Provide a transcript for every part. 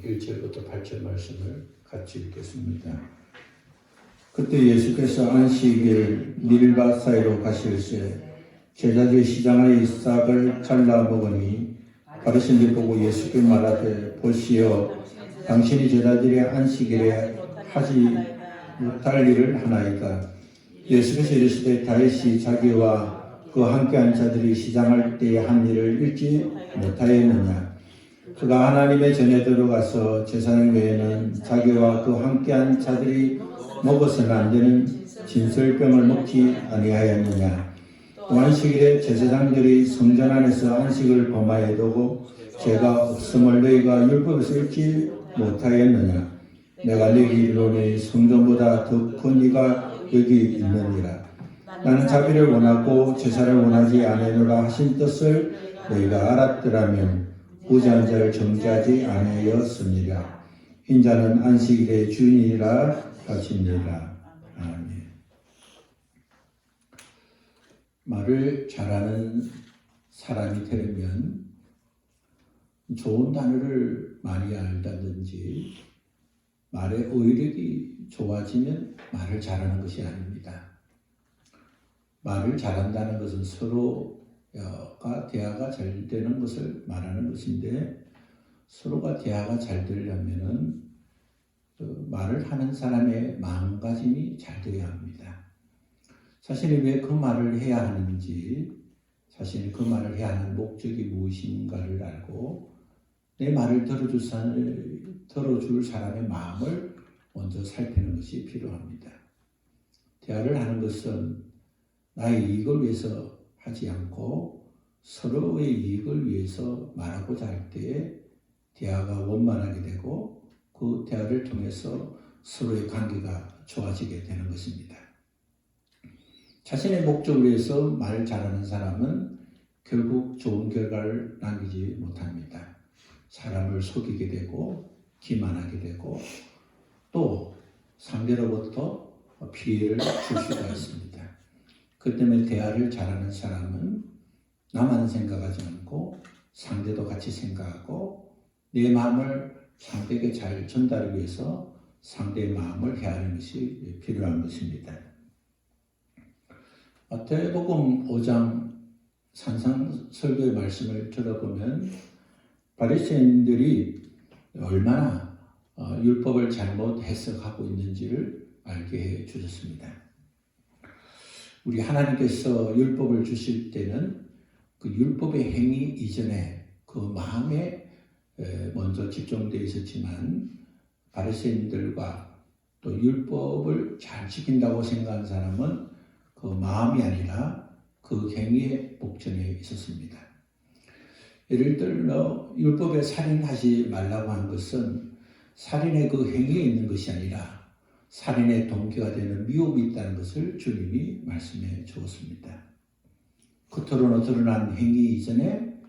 1절부터 8절 말씀을 같이 읽겠습니다. 그때 예수께서 안식일 밀밭 사이로 가실새 제자들이 시장의 싹을 잘라 먹으니 바리새인들이 보고 예수께 말하되 보시오 당신이 제자들의 안식일에 하지 못할 일을 하나이다. 예수께서 이르시되 다윗이 자기와 그 함께한 자들이 시장할 때에 한 일을 읽지 못하였느냐. 그가 하나님의 전에 들어가서 제사장 외에는 자기와 그 함께한 자들이 먹어서는 안 되는 진설병을 먹지 아니하였느냐. 또 안식일에 제사장들이 성전 안에서 안식을 범하여 두고 죄가 없음을 너희가 율법에서 읽지 못하였느냐. 내가 너희에게 이르노니 성전보다 더 큰 이가 여기 있느니라. 나는 자비를 원하고 제사를 원하지 아니하노라 하신 뜻을 너희가 알았더라면 부자한 자를 정죄하지 아니하였으리라. 인자는 안식일의 주인이라 하시니라. 아멘. 말을 잘하는 사람이 되려면 좋은 단어를 많이 알다든지 말의 어휘력이 좋아지면 말을 잘하는 것이 아닙니다. 말을 잘한다는 것은 서로가 대화가 잘 되는 것을 말하는 것인데 서로가 대화가 잘 되려면은 말을 하는 사람의 마음가짐이 잘 되어야 합니다. 자신이 왜 그 말을 해야 하는지, 자신이 그 말을 해야 하는 목적이 무엇인가를 알고 내 말을 들어줄 사람의 마음을 먼저 살피는 것이 필요합니다. 대화를 하는 것은 나의 이익을 위해서 하지 않고 서로의 이익을 위해서 말하고자 할 때에 대화가 원만하게 되고 그 대화를 통해서 서로의 관계가 좋아지게 되는 것입니다. 자신의 목적을 위해서 말 잘하는 사람은 결국 좋은 결과를 남기지 못합니다. 사람을 속이게 되고 기만하게 되고 또 상대로부터 피해를 줄 수가 있습니다. 그 때문에 대화를 잘하는 사람은 나만 생각하지 않고 상대도 같이 생각하고 내 마음을 상대에게 잘 전달하기 위해서 상대의 마음을 헤아리는 것이 필요한 것입니다. 마태복음 5장 산상설교의 말씀을 들어보면 바리새인들이 얼마나 율법을 잘못 해석하고 있는지를 알게 해 주셨습니다. 우리 하나님께서 율법을 주실 때는 그 율법의 행위 이전에 그 마음에 먼저 집중되어 있었지만 바리새인들과 또 율법을 잘 지킨다고 생각한 사람은 그 마음이 아니라 그 행위의 목전에 있었습니다. 예를 들어 율법에 살인하지 말라고 한 것은 살인의 그 행위에 있는 것이 아니라 살인의 동기가 되는 미움이 있다는 것을 주님이 말씀해 주었습니다. 겉으로는 드러난 행위 이전에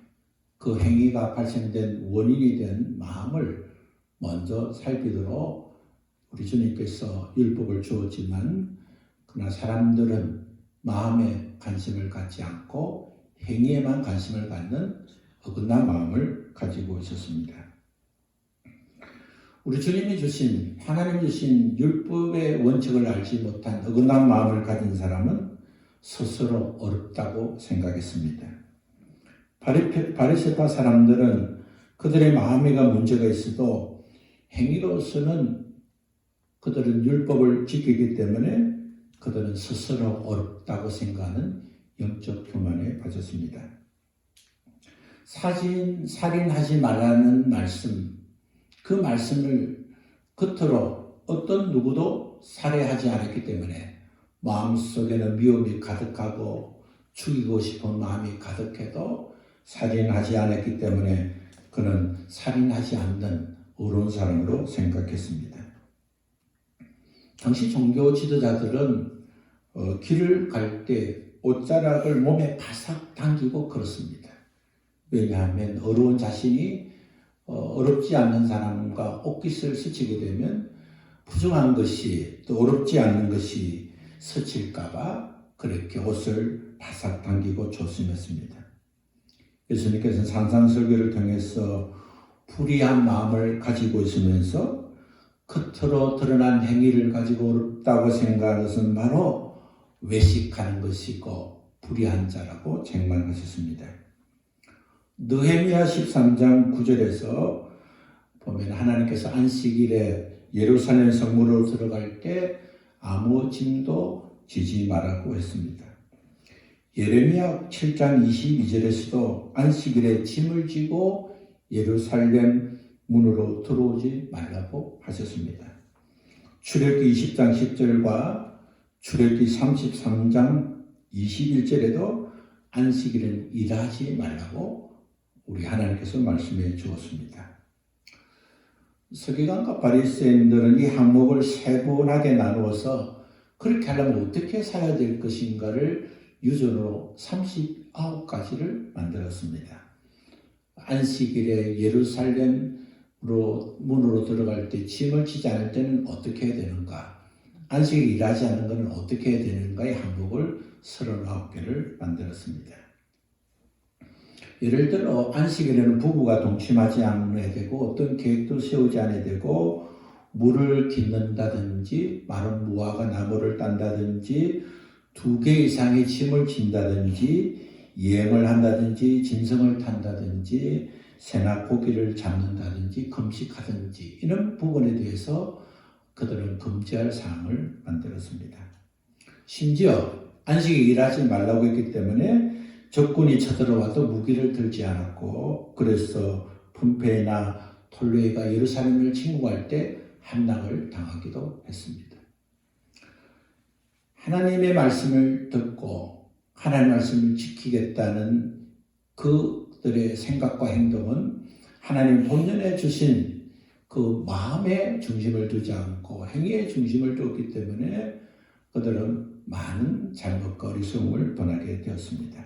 그 행위가 발생된 원인이 된 마음을 먼저 살피도록 우리 주님께서 율법을 주었지만 그러나 사람들은 마음에 관심을 갖지 않고 행위에만 관심을 갖는 어긋난 마음을 가지고 있었습니다. 우리 주님이 주신 하나님이 주신 율법의 원칙을 알지 못한 어긋난 마음을 가진 사람은 스스로 어렵다고 생각했습니다. 바리새파 사람들은 그들의 마음에가 문제가 있어도 행위로서는 그들은 율법을 지키기 때문에 그들은 스스로 어렵다고 생각하는 영적 교만에 빠졌습니다. 살인하지 말라는 말씀, 그 말씀을 겉으로 어떤 누구도 살해하지 않았기 때문에 마음속에는 미움이 가득하고 죽이고 싶은 마음이 가득해도 살인하지 않았기 때문에 그는 살인하지 않는 어려운 사람으로 생각했습니다. 당시 종교 지도자들은 길을 갈 때 옷자락을 몸에 바싹 당기고 걸었습니다. 왜냐하면 어려운 자신이 어렵지 않는 사람과 옷깃을 스치게 되면 부정한 것이 또 어렵지 않는 것이 스칠까봐 그렇게 옷을 바싹 당기고 조심했습니다. 예수님께서는 산상설교를 통해서 불의한 마음을 가지고 있으면서 겉으로 드러난 행위를 가지고 어렵다고 생각하는 것은 바로 외식하는 것이고 불의한 자라고 책망하셨습니다. 느헤미야 13장 9절에서 보면 하나님께서 안식일에 예루살렘 성문으로 들어갈 때 아무 짐도 지지 말라고 했습니다. 예레미야 7장 22절에서도 안식일에 짐을 지고 예루살렘 문으로 들어오지 말라고 하셨습니다. 출애굽기 20장 10절과 출애굽기 33장 21절에도 안식일은 일하지 말라고 우리 하나님께서 말씀해 주었습니다. 서기관과 바리새인들은 이 항목을 세분하게 나누어서 그렇게 하려면 어떻게 살아야 될 것인가를 유전으로 39가지를 만들었습니다. 안식일에 예루살렘으로 문으로 들어갈 때 짐을 지지 않을 때는 어떻게 해야 되는가? 안식일 일하지 않는 것은 어떻게 해야 되는가의 항목을 39개를 만들었습니다. 예를 들어 안식일에는 부부가 동침하지 않아야 되고 어떤 계획도 세우지 않아야 되고 물을 깃는다든지 마른 무화과 나무를 딴다든지 2개 이상의 짐을 진다든지 여행을 한다든지 짐승을 탄다든지 새나 고기를 잡는다든지 금식하든지 이런 부분에 대해서 그들은 금지할 사항을 만들었습니다. 심지어 안식일 일하지 말라고 했기 때문에 적군이 쳐들어와도 무기를 들지 않았고 그래서 분페나 톨레이가 예루살렘을 침공할 때 함락을 당하기도 했습니다. 하나님의 말씀을 듣고 하나님의 말씀을 지키겠다는 그들의 생각과 행동은 하나님 본연에 주신 그 마음의 중심을 두지 않고 행위의 중심을 두었기 때문에 그들은 많은 잘못과 어리석음을 범하게 되었습니다.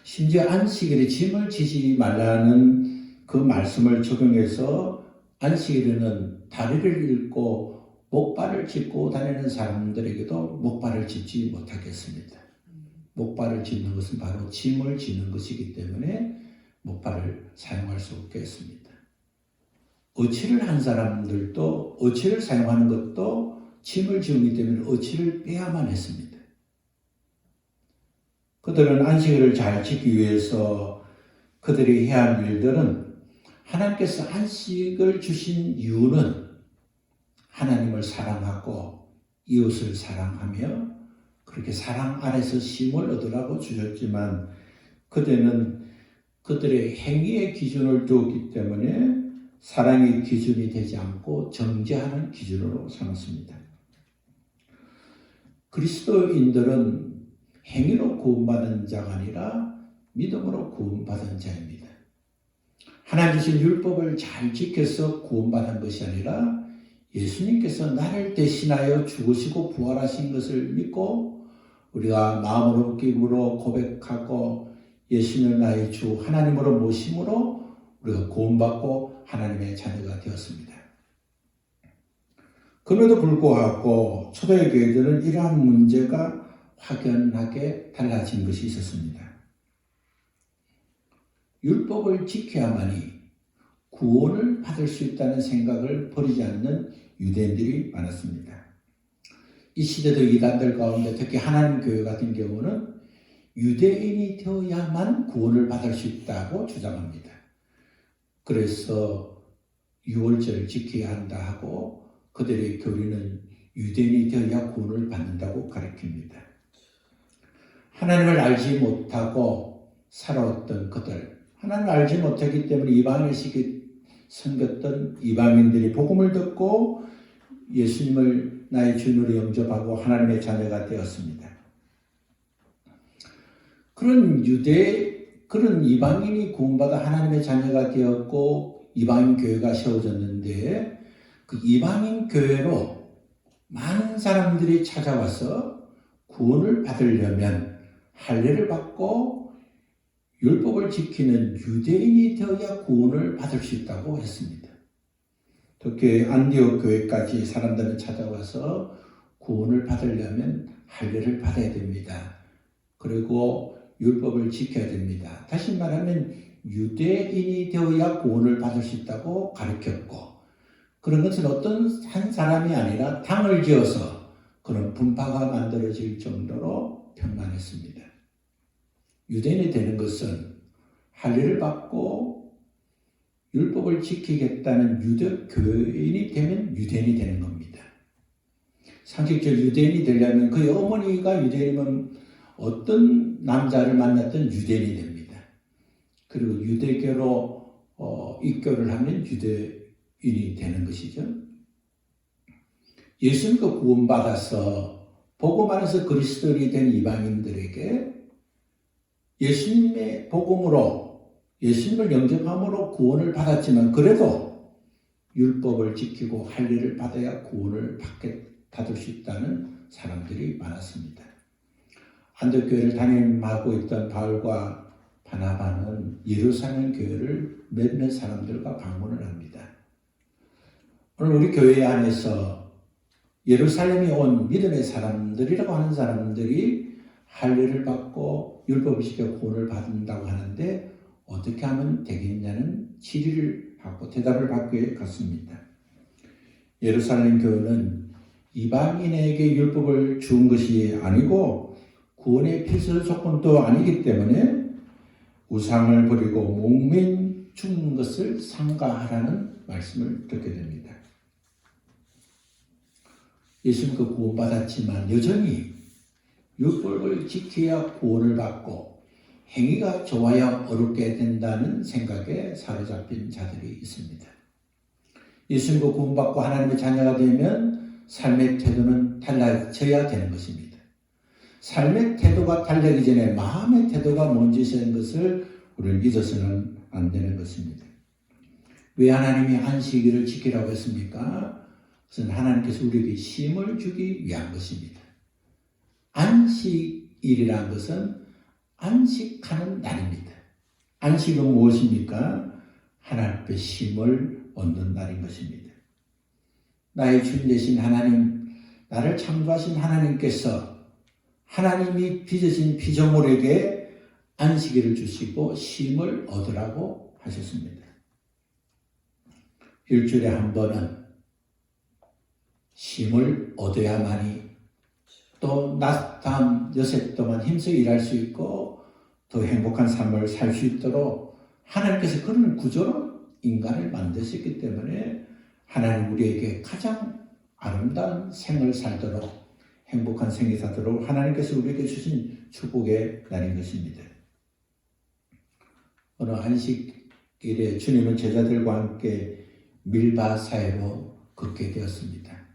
심지어 안식일에 짐을 지지 말라는 그 말씀을 적용해서 안식일에는 다리를 잃고 목발을 짚고 다니는 사람들에게도 목발을 짚지 못하겠습니다. 목발을 짚는 것은 바로 짐을 지는 것이기 때문에 목발을 사용할 수 없겠습니다. 어치를 한 사람들도 어치를 사용하는 것도 짐을 지우기 때문에 어치를 빼야만 했습니다. 그들은 안식일을 잘 지키기 위해서 그들이 해야 할 일들은 하나님께서 안식을 주신 이유는 하나님을 사랑하고 이웃을 사랑하며 그렇게 사랑 안에서 쉼을 얻으라고 주셨지만 그들은 그들의 행위의 기준을 두었기 때문에 사랑의 기준이 되지 않고 정죄하는 기준으로 삼았습니다. 그리스도인들은 행위로 구원받은 자가 아니라 믿음으로 구원받은 자입니다. 하나님 주신 율법을 잘 지켜서 구원받은 것이 아니라 예수님께서 나를 대신하여 죽으시고 부활하신 것을 믿고 우리가 마음으로 기쁨으로 고백하고 예수는 나의 주 하나님으로 모심으로 우리가 구원받고 하나님의 자녀가 되었습니다. 그럼에도 불구하고 초대의 교회들은 이러한 문제가 확연하게 달라진 것이 있었습니다. 율법을 지켜야만이 구원을 받을 수 있다는 생각을 버리지 않는 유대인들이 많았습니다. 이 시대도 이단들 가운데 특히 하나님 교회 같은 경우는 유대인이 되어야만 구원을 받을 수 있다고 주장합니다. 그래서 유월절을 지켜야 한다 하고 그들의 교리는 유대인이 되어야 구원을 받는다고 가르칩니다. 하나님을 알지 못하고 살아왔던 그들, 하나님을 알지 못하기 때문에 이방인식이 생겼던 이방인들이 복음을 듣고 예수님을 나의 주님으로 영접하고 하나님의 자녀가 되었습니다. 그런 이방인이 구원받아 하나님의 자녀가 되었고 이방인 교회가 세워졌는데 그 이방인 교회로 많은 사람들이 찾아와서 구원을 받으려면 할례를 받고 율법을 지키는 유대인이 되어야 구원을 받을 수 있다고 했습니다. 특히 안디옥 교회까지 사람들은 찾아와서 구원을 받으려면 할례를 받아야 됩니다. 그리고 율법을 지켜야 됩니다. 다시 말하면 유대인이 되어야 구원을 받을 수 있다고 가르쳤고, 그런 것은 어떤 한 사람이 아니라 당을 지어서 그런 분파가 만들어질 정도로 평만했습니다. 유대인이 되는 것은 할례를 받고 율법을 지키겠다는 유대 교인이 되면 유대인이 되는 겁니다. 상식적으로 유대인이 되려면 그의 어머니가 유대인이면 어떤 남자를 만났던 유대인이 됩니다. 그리고 유대교로 입교를 하면 유대인이 되는 것이죠. 예수님과 구원받아서 복음 안에서 그리스도인이 된 이방인들에게 예수님의 복음으로 예수님을 영접함으로 구원을 받았지만 그래도 율법을 지키고 할례를 받아야 구원을 받을 수 있다는 사람들이 많았습니다. 안디옥교회를 담임하고 있던 바울과 바나바는 예루살렘 교회를 몇몇 사람들과 방문을 합니다. 오늘 우리 교회 안에서 예루살렘에 온 믿음의 사람들이라고 하는 사람들이 할례를 받고 율법을 지켜 구원을 받는다고 하는데 어떻게 하면 되겠냐는 질의를 하고 대답을 받게 갔습니다. 예루살렘 교회는 이방인에게 율법을 준 것이 아니고 구원의 필수 조건도 아니기 때문에 우상을 버리고 목매인 죽는 것을 삼가하라는 말씀을 듣게 됩니다. 예수님과 구원받았지만 여전히 율법을 지켜야 구원을 받고 행위가 좋아야 어렵게 된다는 생각에 사로잡힌 자들이 있습니다. 예수님과 구원받고 하나님의 자녀가 되면 삶의 태도는 달라져야 되는 것입니다. 삶의 태도가 달라지기 전에 마음의 태도가 먼저인 것을 우리는 잊어서는 안 되는 것입니다. 왜 하나님이 안식일을 지키라고 했습니까? 그것은 하나님께서 우리에게 쉼을 주기 위한 것입니다. 안식일이라는 것은 안식하는 날입니다. 안식은 무엇입니까? 하나님 앞에 쉼을 얻는 날인 것입니다. 나의 주인 되신 하나님, 나를 창조하신 하나님께서 하나님이 빚으신 피조물에게 안식일을 주시고 쉼을 얻으라고 하셨습니다. 일주일에 한 번은 쉼을 얻어야만이 또 다음 여섯 동안 힘써 일할 수 있고 더 행복한 삶을 살 수 있도록 하나님께서 그런 구조로 인간을 만드셨기 때문에 하나님 우리에게 가장 아름다운 생을 살도록 행복한 생이 살도록 하나님께서 우리에게 주신 축복의 날인 것입니다. 어느 안식일에 주님은 제자들과 함께 밀바 사이로 걷게 되었습니다.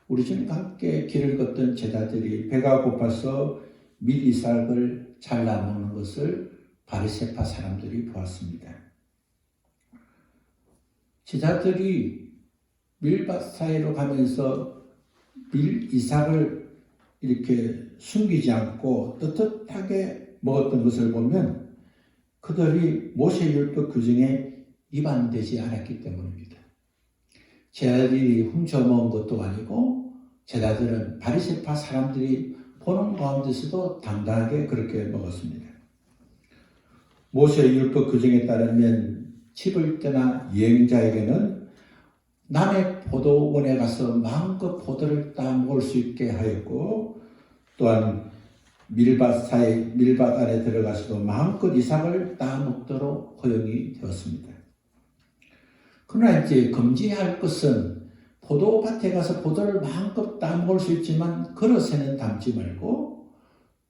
우리 주님과 함께 길을 걷던 제자들이 배가 고파서 밀이삭을 잘라 먹는 것을 바리새파 사람들이 보았습니다. 제자들이 밀밭 사이로 가면서 밀이삭을 이렇게 숨기지 않고 떳떳하게 먹었던 것을 보면 그들이 모세율법 규정에 위반되지 않았기 때문입니다. 제자들이 훔쳐먹은 것도 아니고 제자들은 바리새파 사람들이 보는 가운데서도 당당하게 그렇게 먹었습니다. 모세의 율법 규정에 따르면 집을 떠나 여행자에게는 남의 포도원에 가서 마음껏 포도를 따 먹을 수 있게 하였고 또한 밀밭 안에 들어가서도 마음껏 이삭을 따 먹도록 허용이 되었습니다. 그러나 이제 금지할 것은 포도밭에 가서 포도를 마음껏 따먹을 수 있지만 그릇에는 담지 말고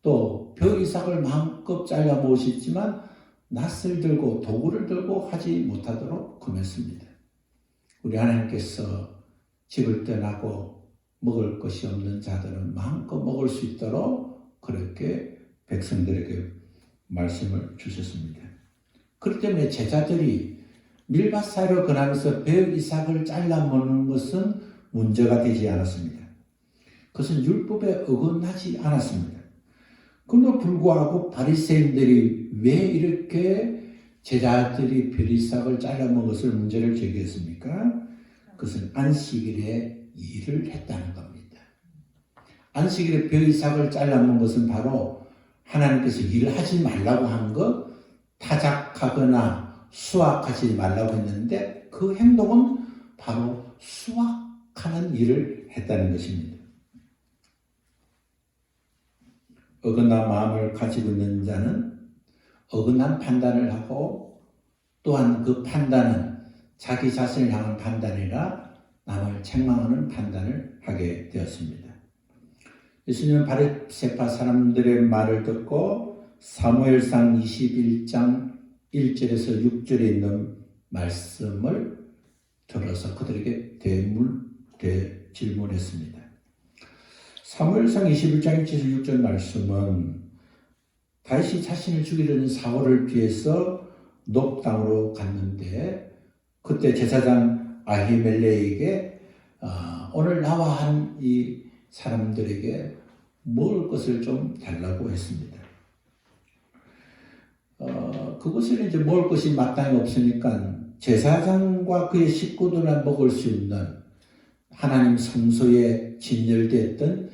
또 벼이삭을 마음껏 잘라 먹을 수 있지만 낫을 들고 도구를 들고 하지 못하도록 금했습니다. 우리 하나님께서 집을 떠나고 먹을 것이 없는 자들은 마음껏 먹을 수 있도록 그렇게 백성들에게 말씀을 주셨습니다. 그렇기 때문에 제자들이 밀밭 사이로 거나면서 벼이삭을 잘라 먹는 것은 문제가 되지 않았습니다. 그것은 율법에 어긋나지 않았습니다. 그럼에도 불구하고 바리새인들이 왜 이렇게 제자들이 벼이삭을 잘라 먹은 것을 문제를 제기했습니까? 그것은 안식일에 일을 했다는 겁니다. 안식일에 벼이삭을 잘라 먹은 것은 바로 하나님께서 일을 하지 말라고 한 것 타작하거나 수확하지 말라고 했는데 그 행동은 바로 수확하는 일을 했다는 것입니다. 어긋난 마음을 가지고 있는 자는 어긋난 판단을 하고 또한 그 판단은 자기 자신을 향한 판단이라 남을 책망하는 판단을 하게 되었습니다. 예수님은 바리새파 사람들의 말을 듣고 사무엘상 21장 1절에서 6절에 있는 말씀을 들어서 그들에게 질문했습니다. 사무엘상 21장 1절에서 6절 말씀은 다윗이 자신을 죽이려는 사울을 피해서 높 땅으로 갔는데 그때 제사장 아히멜렉에게 오늘 나와 한 이 사람들에게 먹을 것을 좀 달라고 했습니다. 그것을 이제 먹을 것이 마땅히 없으니까 제사장과 그의 식구들만 먹을 수 있는 하나님 성소에 진열되었던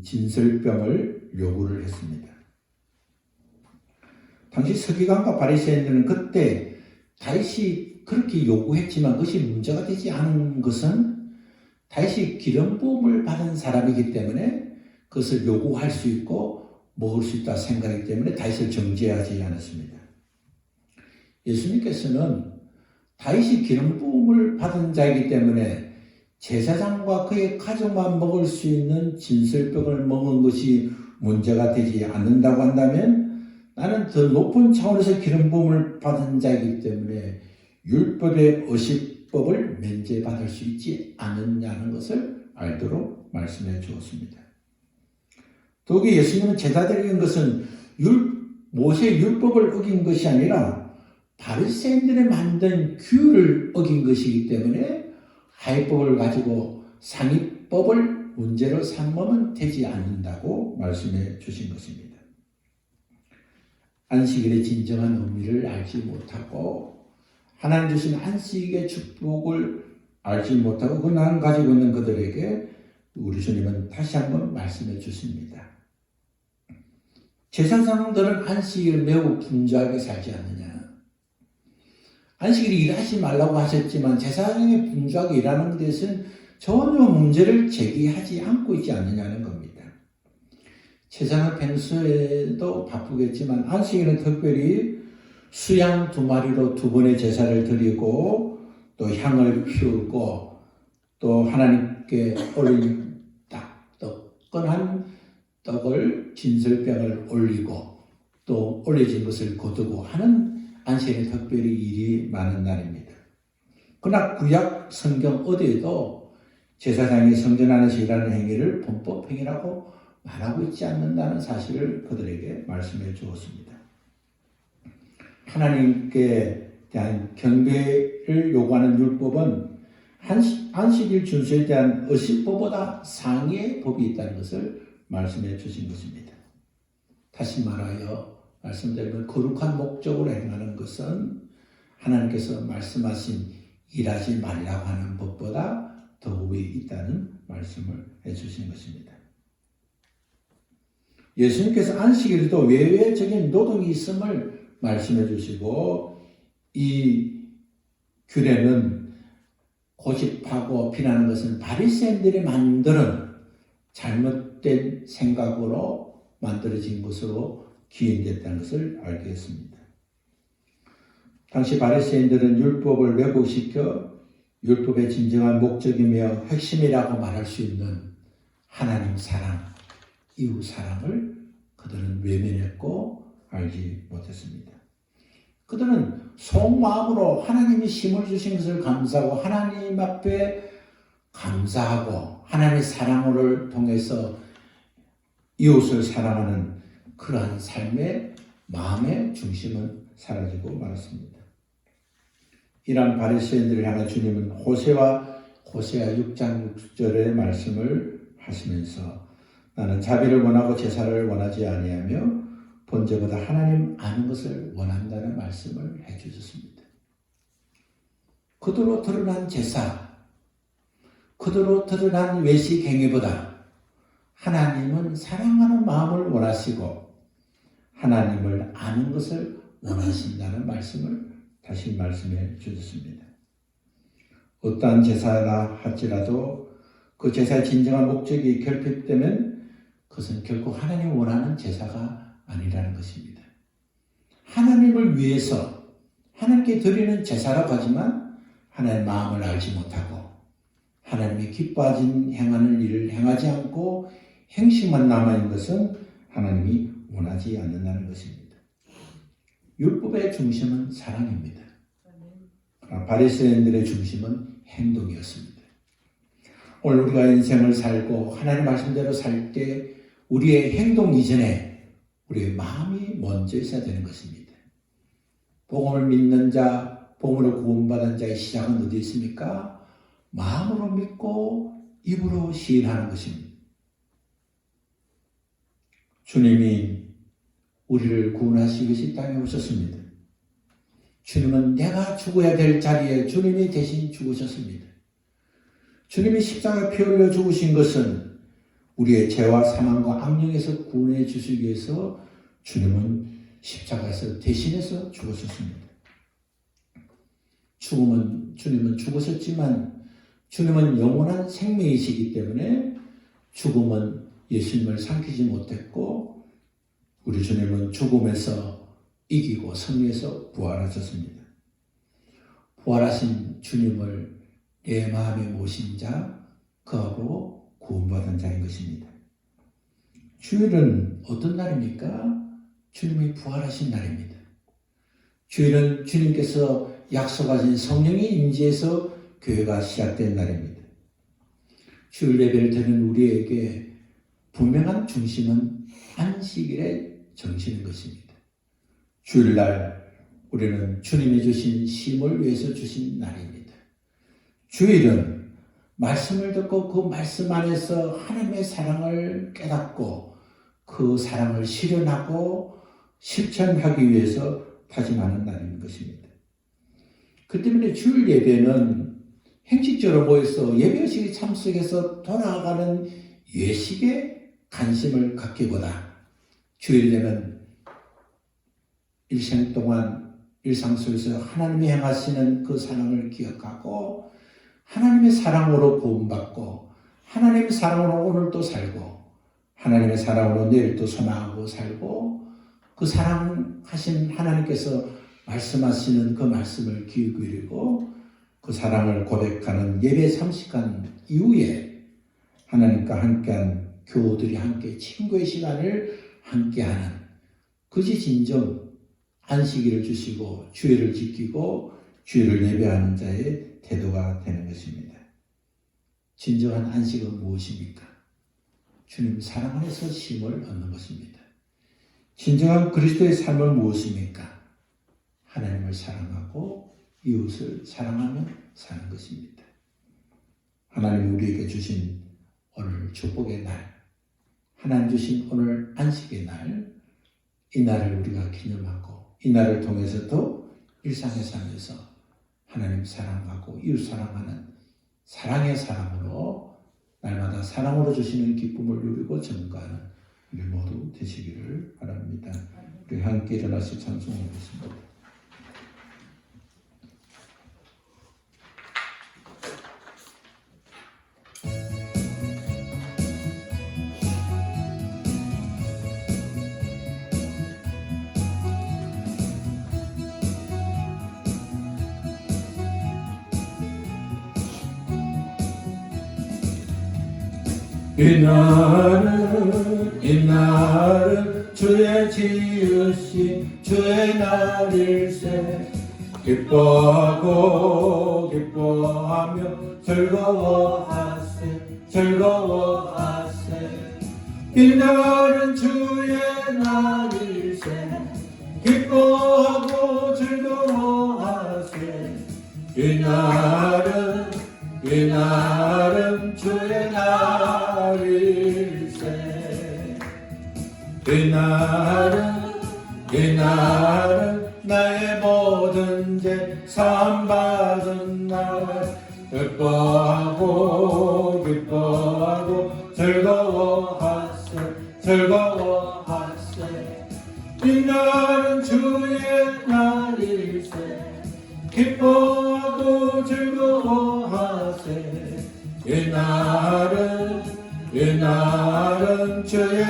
진설병을 요구를 했습니다. 당시 서기관과 바리새인들은 그때 다윗이 그렇게 요구했지만 그것이 문제가 되지 않은 것은 다윗이 기름 부음을 받은 사람이기 때문에 그것을 요구할 수 있고 먹을 수 있다 생각하기 때문에 다윗을 정죄하지 않았습니다. 예수님께서는 다윗이 기름 부음을 받은 자이기 때문에 제사장과 그의 가족만 먹을 수 있는 진설병을 먹은 것이 문제가 되지 않는다고 한다면 나는 더 높은 차원에서 기름 부음을 받은 자이기 때문에 율법의 어시법을 면제받을 수 있지 않느냐는 것을 알도록 말씀해 주었습니다. 더욱이 예수님은 제자들에게 것은 모세의 율법을 어긴 것이 아니라 바리새인들이 만든 규율을 어긴 것이기 때문에 하위법을 가지고 상위법을 문제로 삼으면 되지 않는다고 말씀해 주신 것입니다. 안식일의 진정한 의미를 알지 못하고 하나님 주신 안식의 축복을 알지 못하고 그냥 가지고 있는 그들에게 우리 주님은 다시 한번 말씀해 주십니다. 제사장들은 안식일을 매우 분주하게 살지 않느냐. 안식일에 일하지 말라고 하셨지만 제사장이 분주하게 일하는 데서는 전혀 문제를 제기하지 않고 있지 않느냐는 겁니다. 제사장은 평소에도 바쁘겠지만 안식일은 특별히 수양 2마리로 2번의 제사를 드리고 또 향을 피우고 또 하나님께 올린 뜨끈한 떡을 진설병을 올리고 또 올려진 것을 거두고 하는 안식일은 특별히 일이 많은 날입니다. 그러나 구약 성경 어디에도 제사장이 성전 안에서 일하는 행위를 범법행위라고 말하고 있지 않는다는 사실을 그들에게 말씀해 주었습니다. 하나님께 대한 경배를 요구하는 율법은 안식일 준수에 대한 어시법보다 상위의 법이 있다는 것을 말씀해 주신 것입니다. 다시 말하여 말씀드리면 거룩한 목적으로 행하는 것은 하나님께서 말씀하신 일하지 말라고 하는 법보다 더 위에 있다는 말씀을 해주신 것입니다. 예수님께서 안식일에도 외외적인 노동이 있음을 말씀해 주시고 이 규례는 고집하고 비난하는 것은 바리새인들이 만드는 잘못된 생각으로 만들어진 것으로 기인됐다는 것을 알게 했습니다. 당시 바리새인들은 율법을 왜곡시켜 율법의 진정한 목적이며 핵심이라고 말할 수 있는 하나님 사랑, 이웃 사랑을 그들은 외면했고 알지 못했습니다. 그들은 속마음으로 하나님이 힘을 주신 것을 감사하고 하나님 앞에 감사하고 하나님의 사랑을 통해서 이웃을 사랑하는 그러한 삶의 마음의 중심은 사라지고 말았습니다. 이러한 바리새인들을 향해 주님은 호세아 6장 6절의 말씀을 하시면서 나는 자비를 원하고 제사를 원하지 아니하며 본제보다 하나님 아는 것을 원한다는 말씀을 해주셨습니다. 그대로 드러난 제사, 그대로 드러난 외식 행위보다 하나님은 사랑하는 마음을 원하시고 하나님을 아는 것을 원하신다는 말씀을 다시 말씀해 주셨습니다. 어떠한 제사라 할지라도 그 제사의 진정한 목적이 결핍되면 그것은 결코 하나님이 원하는 제사가 아니라는 것입니다. 하나님을 위해서 하나님께 드리는 제사라고 하지만 하나님의 마음을 알지 못하고 하나님이 기뻐하신 행하는 일을 행하지 않고 행식만 남아있는 것은 하나님이 원하지 않는다는 것입니다. 율법의 중심은 사랑입니다. 바리새인들의 중심은 행동이었습니다. 오늘 우리가 인생을 살고 하나님 말씀대로 살 때 우리의 행동 이전에 우리의 마음이 먼저 있어야 되는 것입니다. 복음을 믿는 자, 복음으로 구원받은 자의 시작은 어디 있습니까? 마음으로 믿고 입으로 시인하는 것입니다. 주님이 우리를 구원하시기 위해서 이 땅에 오셨습니다. 주님은 내가 죽어야 될 자리에 주님이 대신 죽으셨습니다. 주님이 십자가에 피 흘려 죽으신 것은 우리의 죄와 사망과 악령에서 구원해 주시기 위해서 주님은 십자가에서 대신해서 죽으셨습니다. 주님은 죽으셨지만 주님은 영원한 생명이시기 때문에 죽음은 예수님을 삼키지 못했고 우리 주님은 죽음에서 이기고 승리해서 부활하셨습니다. 부활하신 주님을 내 마음에 모신 자, 그하고 구원받은 자인 것입니다. 주일은 어떤 날입니까? 주님이 부활하신 날입니다. 주일은 주님께서 약속하신 성령의 임재에서 교회가 시작된 날입니다. 주일 예배를 드리는 우리에게 분명한 중심은 안식일의 정신인 것입니다. 주일날 우리는 주님이 주신 쉼을 위해서 주신 날입니다. 주일은 말씀을 듣고 그 말씀 안에서 하나님의 사랑을 깨닫고 그 사랑을 실현하고 실천하기 위해서 다짐하는 날인 것입니다. 그 때문에 주일 예배는 행식적으로 모여서 예배의식에 참석해서 돌아가는 예식에 관심을 갖기보다 주일에는 일생 동안 일상 속에서 하나님이 행하시는 그 사랑을 기억하고 하나님의 사랑으로 구원받고 하나님의 사랑으로 오늘도 살고 하나님의 사랑으로 내일도 소망하고 살고 그 사랑하신 하나님께서 말씀하시는 그 말씀을 귀 기울이고 그 사랑을 고백하는 예배 30간 이후에 하나님과 함께한 교우들이 함께 친구의 시간을 함께하는 그것이 진정 안식일을 주시고 주일을 지키고 주일을 예배하는 자의 태도가 되는 것입니다. 진정한 안식은 무엇입니까? 주님 사랑 안에서 쉼을 얻는 것입니다. 진정한 그리스도의 삶은 무엇입니까? 하나님을 사랑하고 이웃을 사랑하며 사는 것입니다. 하나님 우리에게 주신 오늘 축복의 날, 하나님 주신 오늘 안식의 날, 이 날을 우리가 기념하고 이 날을 통해서도 일상의 삶에서 하나님 사랑하고 이웃 사랑하는 사랑의 사람으로 날마다 사랑으로 주시는 기쁨을 누리고 증거하는 우리 모두 되시기를 바랍니다. 우리 함께 일어나서 찬송하겠습니다. 이날은 주의 지으신 주의 날일세 기뻐하며 즐거워하세 이날은 주의 날일세 기뻐하고 즐거워하세 이날은 주의 날일세 이날은 나의 모든 죄 사함받은 날 기뻐하고 즐거워하세 이날은 주의 기뻐하고 즐거워하세. 이날은 주의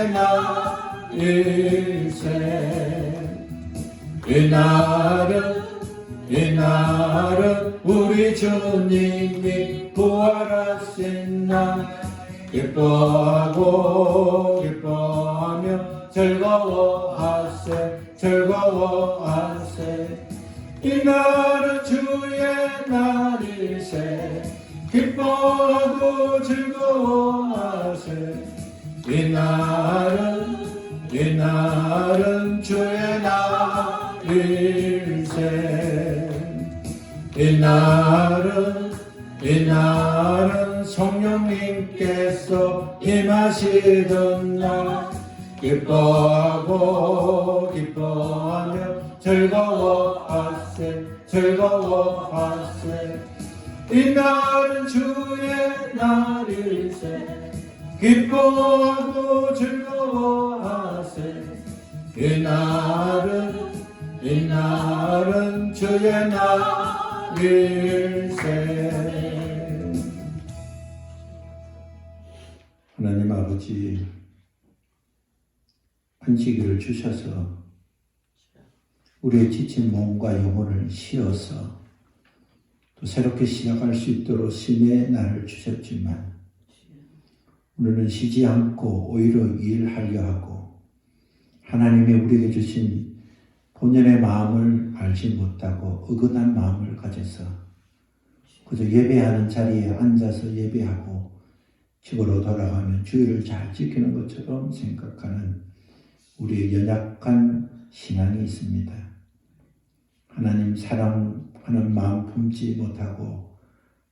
날일세. 이날은 우리 주님이 부활하신 날. 기뻐하며 즐거워하세. 이날은 주의 날일세. 기뻐하고 즐거워하세. 이날은 주의 날일세. 이날은 성령님께서 임하시던 날. 기뻐하며 즐거워하세. 이날은 주의 날일세. 기뻐하고 즐거워하세. 이날은 주의 날일세. 하나님 아버지, 안식일을 주셔서 우리의 지친 몸과 영혼을 쉬어서 또 새롭게 시작할 수 있도록 쉼의 날을 주셨지만, 우리는 쉬지 않고 오히려 일하려 하고 하나님이 우리에게 주신 본연의 마음을 알지 못하고 의근한 마음을 가져서 그저 예배하는 자리에 앉아서 예배하고 집으로 돌아가면 주일을 잘 지키는 것처럼 생각하는 우리의 연약한 신앙이 있습니다. 하나님 사랑하는 마음 품지 못하고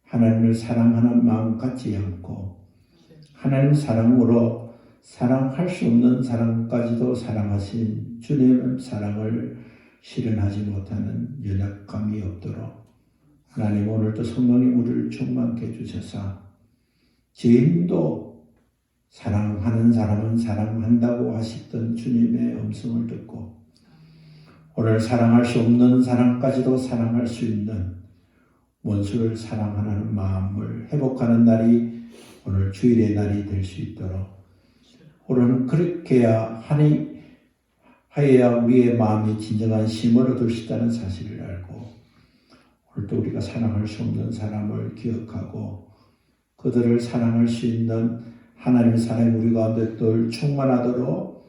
하나님을 사랑하는 마음 갖지 않고 하나님 사랑으로 사랑할 수 없는 사랑까지도 사랑하신 주님의 사랑을 실현하지 못하는 연약감이 없도록 하나님 오늘도 성령님 우리를 충만케 해주셔서 죄인도 사랑하는 사람은 사랑한다고 하시던 주님의 음성을 듣고 오늘 사랑할 수 없는 사람까지도 사랑할 수 있는 원수를 사랑하는 마음을 회복하는 날이 오늘 주일의 날이 될 수 있도록 오늘은 그렇게 하여야 우리의 마음이 진정한 쉼을 얻을 수 있다는 사실을 알고 오늘도 우리가 사랑할 수 없는 사람을 기억하고 그들을 사랑할 수 있는 하나님의 사랑이 우리 가운데 늘 충만하도록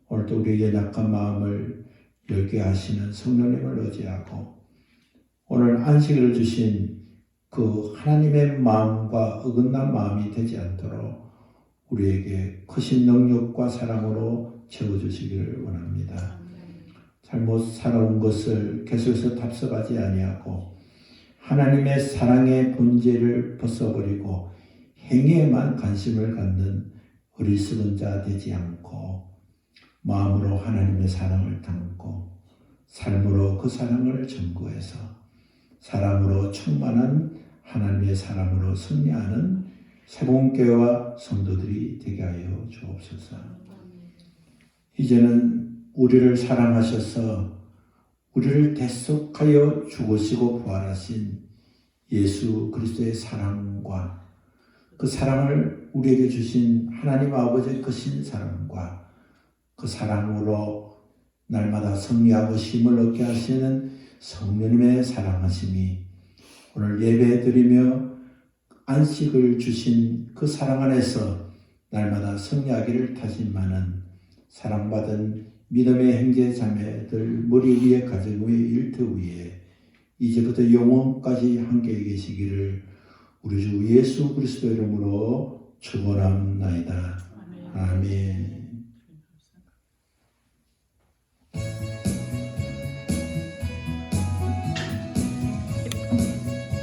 오늘도 우리의 연약한 마음을 열게 하시는 성령님을 의지하고 오늘 안식일을 주신 그 하나님의 마음과 어긋난 마음이 되지 않도록 우리에게 크신 능력과 사랑으로 채워주시기를 원합니다. 잘못 살아온 것을 계속해서 답습하지 아니하고 하나님의 사랑의 본질을 벗어버리고 행위에만 관심을 갖는 어리석은 자 되지 않고 마음으로 하나님의 사랑을 담고 삶으로 그 사랑을 전구해서 사랑으로 충만한 하나님의 사랑으로 승리하는 새봉교회와 성도들이 되게 하여 주옵소서. 이제는 우리를 사랑하셔서 우리를 대속하여 죽으시고 부활하신 예수 그리스도의 사랑과 그 사랑을 우리에게 주신 하나님 아버지의 크신 사랑과 그 사랑으로 날마다 승리하고 힘을 얻게 하시는 성령님의 사랑하심이 오늘 예배드리며 안식을 주신 그 사랑 안에서 날마다 승리하기를 다짐하는 사랑받은 믿음의 형제 자매들 머리 위에 가정 위에 일터 위에 이제부터 영원까지 함께 계시기를 우리 주 예수 그리스도 이름으로 축원합나이다. 아멘.